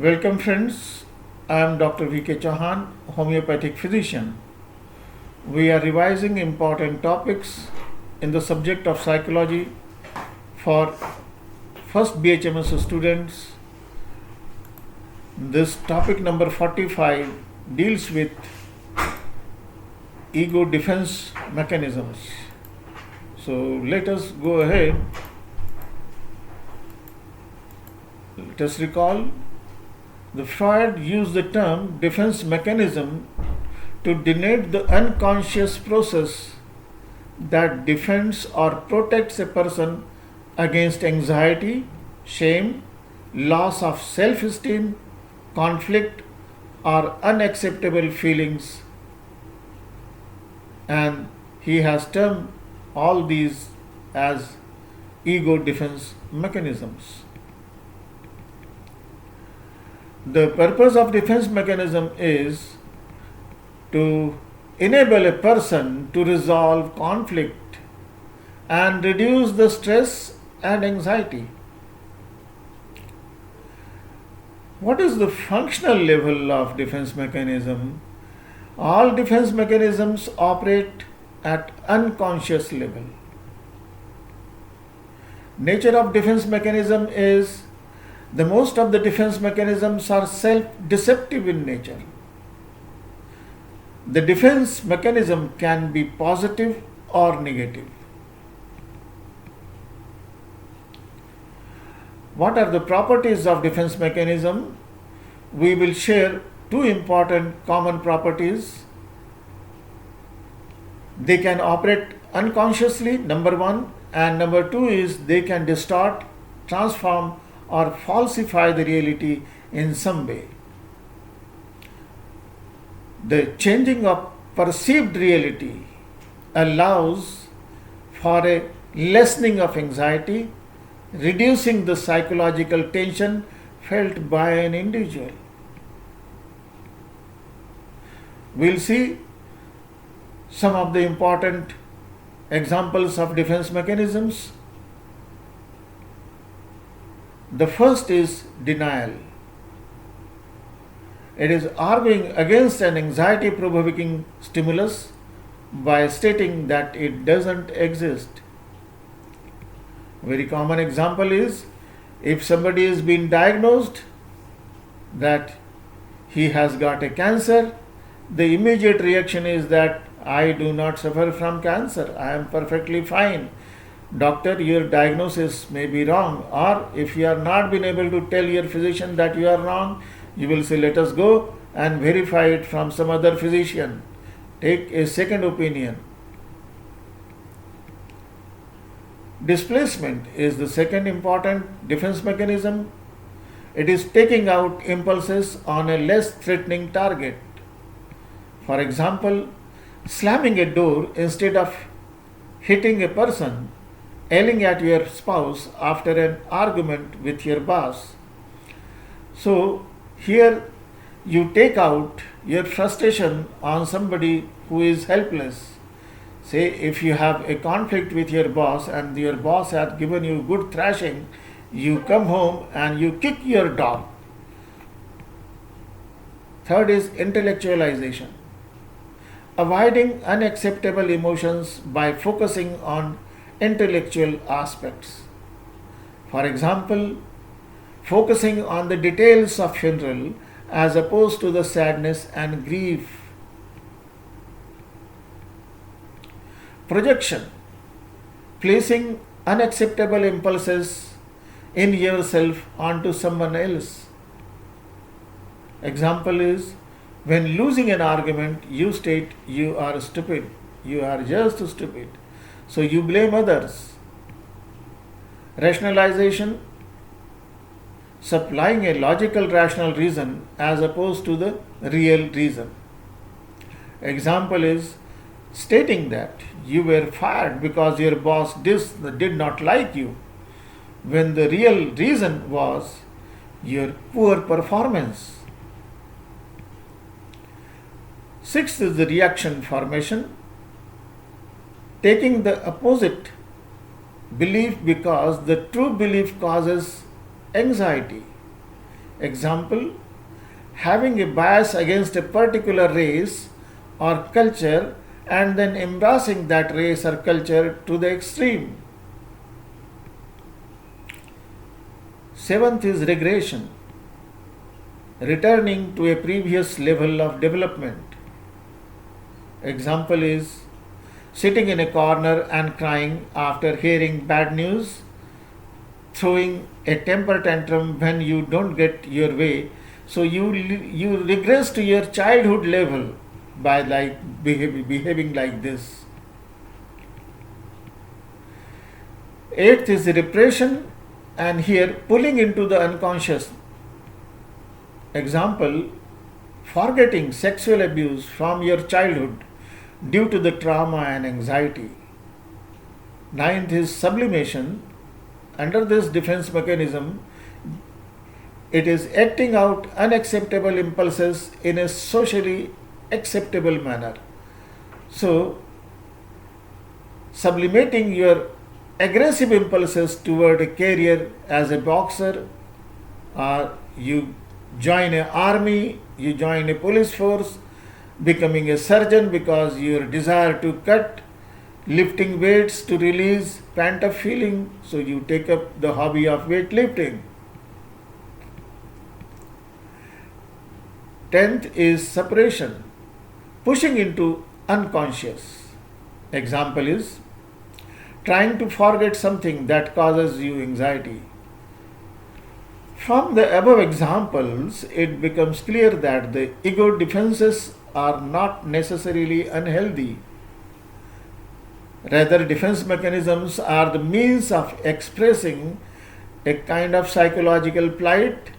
Welcome friends, I am Dr. V.K. Chauhan, homeopathic physician. We are revising important topics in the subject of psychology for first BHMS students. This topic number 45 deals with ego defense mechanisms. So let us go ahead. Let us recall. The Freud used the term defense mechanism to denote the unconscious process that defends or protects a person against anxiety, shame, loss of self-esteem, conflict, or unacceptable feelings. And he has termed all these as ego defense mechanisms. The purpose of defense mechanism is to enable a person to resolve conflict and reduce the stress and anxiety. What is the functional level of defense mechanism? All defense mechanisms operate at unconscious level. Nature of defense mechanism is the most of the defense mechanisms are self-deceptive in nature. The defense mechanism can be positive or negative. What are the properties of defense mechanism? We will share two important common properties. They can operate unconsciously, number one, and number two is they can distort, transform, or falsify the reality in some way. The changing of perceived reality allows for a lessening of anxiety, reducing the psychological tension felt by an individual. We'll see some of the important examples of defense mechanisms. The first is denial. It is arguing against an anxiety provoking stimulus by stating that it doesn't exist. A very common example is if somebody has been diagnosed that he has got a cancer, the immediate reaction is that I do not suffer from cancer, I am perfectly fine. Doctor, your diagnosis may be wrong, or if you are not been able to tell your physician that you are wrong, you will say let us go and verify it from some other physician. Take a second opinion. Displacement is the second important defense mechanism. It is taking out impulses on a less threatening target. For example, slamming a door instead of hitting a person, yelling at your spouse after an argument with your boss. So here you take out your frustration on somebody who is helpless. Say if you have a conflict with your boss and your boss has given you good thrashing, you come home and you kick your dog. Third is intellectualization. Avoiding unacceptable emotions by focusing on intellectual aspects. For example, focusing on the details of funeral as opposed to the sadness and grief. Projection. Placing unacceptable impulses in yourself onto someone else. Example is when losing an argument, you state you are stupid, you are just stupid. So you blame others. Rationalization, supplying a logical rational reason as opposed to the real reason. Example is stating that you were fired because your boss did not like you, when the real reason was your poor performance. Sixth is the reaction formation. Taking the opposite belief because the true belief causes anxiety. Example, having a bias against a particular race or culture and then embracing that race or culture to the extreme. Seventh is regression, returning to a previous level of development. Example is sitting in a corner and crying after hearing bad news, throwing a temper tantrum when you don't get your way. So you regress to your childhood level by behaving like this. Eighth is repression, and here pulling into the unconscious. Example, forgetting sexual abuse from your childhood due to the trauma and anxiety. Ninth is sublimation. Under this defense mechanism, it is acting out unacceptable impulses in a socially acceptable manner. So, sublimating your aggressive impulses toward a career as a boxer, or you join an army, you join a police force, becoming a surgeon because your desire to cut, lifting weights to release pent up feeling, so you take up the hobby of weightlifting. 10th is separation, pushing into unconscious. Example is trying to forget something that causes you anxiety. From the above examples, it becomes clear that the ego defenses are not necessarily unhealthy. Rather, defense mechanisms are the means of expressing a kind of psychological plight,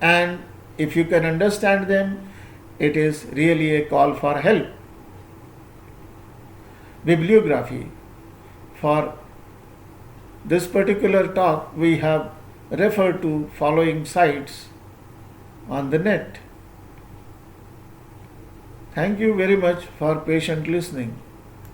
and if you can understand them, it is really a call for help. Bibliography. For this particular talk, we have referred to following sites on the net. Thank you very much for patient listening.